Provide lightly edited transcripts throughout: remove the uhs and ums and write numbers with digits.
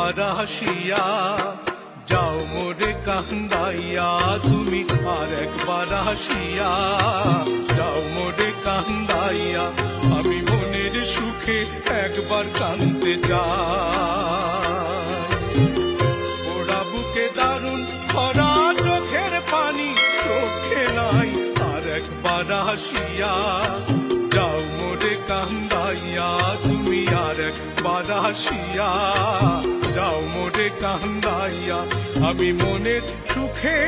একবার হাসিয়া যাও মোরে কান্দাইয়া, তুমি আর একবার হাসিয়া যাও মোরে কান্দাইয়া। আমি মনের সুখে একবার কাঁদতে চাই। ওরা বুকে দারুণ ভরা চোখের পানি চোখে নাই, আর একবার হাসিয়া যাও মোরে কান্দাইয়া, তুমি আর একবার হাসিয়া যাও মোরে কান্দাইয়া। আমি মনের সুখে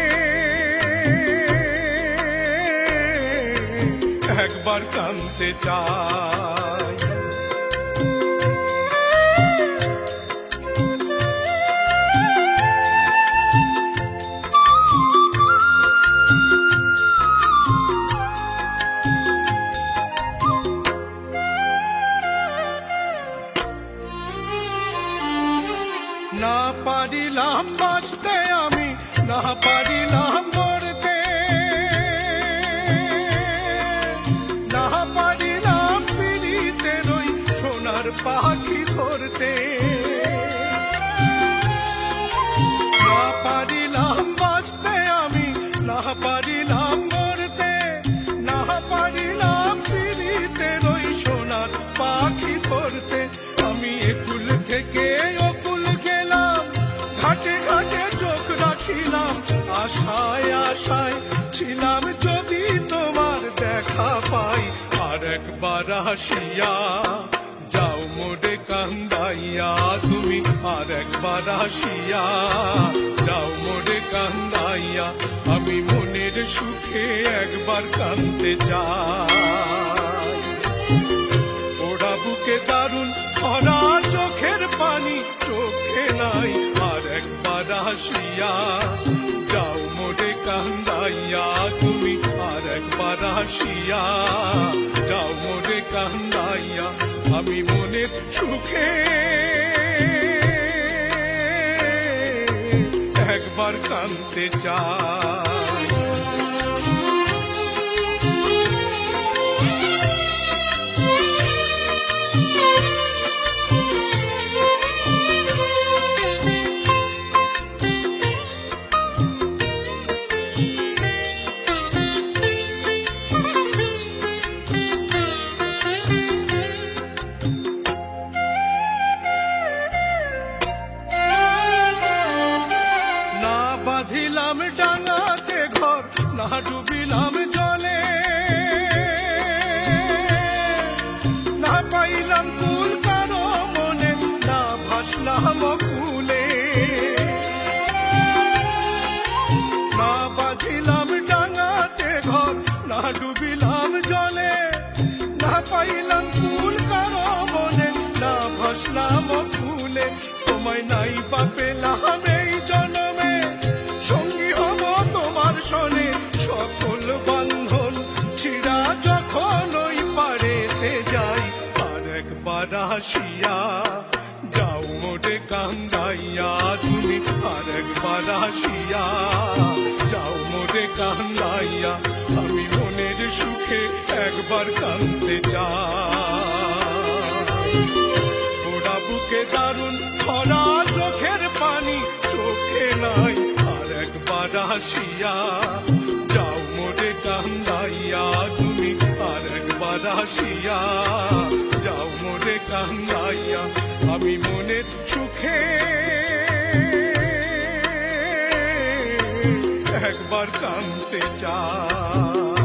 একবার কাঁদতে চাই। না পারিলাম বাঁচতে আমি, না পারিলাম মরতে, না পারিলাম পিড়িতে রই সোনার পাখি ধরতে। না পারিলাম বাঁচতে আমি, না পারিলাম মরতে, না পারিলাম পিড়িতে রই সোনার পাখি ধরতে। আমি একুল থেকে অকুল গেলাম, ঘাটে ঘাটে চোখ রাখিলাম, আশায় আশায় ছিলাম যদি তোমার দেখা পাই। আর একবার হাসিয়া যাও মোরে কান্দাইয়া, তুমি আর একবার হাসিয়া যাও মোরে কান্দাইয়া। আমি মনের সুখে একবার কাঁদতে চাই। ওরা বুকে দারুণ ভরা চোখের পানি চোখে নাই, আর একবার হাসিয়া যাও মোরে কান্দাইয়া, তুমি আর একবার হাসিয়া যাও মোরে কান্দাইয়া। আমি মনের সুখে একবার কাঁদতে চাই। বাঁধিলাম ডাঙাতে ঘর, না ডুবিলাম জলে, না পাইলাম কুল কারো মনে, না ভাসলাম কুলে। না বাঁধিলাম ডাঙাতে ঘর, না ডুবিলাম জলে, না পাইলাম কুল কারো মনে, না ভাসলাম কুলে। তোমায় নাই বা পেলাম এই জন্মে, সঙ্গী হব তোমার সনে, সকল বন্ধন ছিড়া যখন ওই পারেতে যাই। আর একবার হাসিয়া যাও মোরে কান্দাইয়া, তুমি আর একবার হাসিয়া যাও মোরে কান্দাইয়া। আমি মনের সুখে একবার কাঁদতে চাই। ওরা বুকে দারুণ ভরা চোখের পানি চোখে নাই, একবার হাসিয়া যাও মোরে কান্দাইয়া, তুমি আর একবার হাসিয়া যাও মোরে কান্দাইয়া। আমি মনের সুখে একবার কাঁদতে চাই।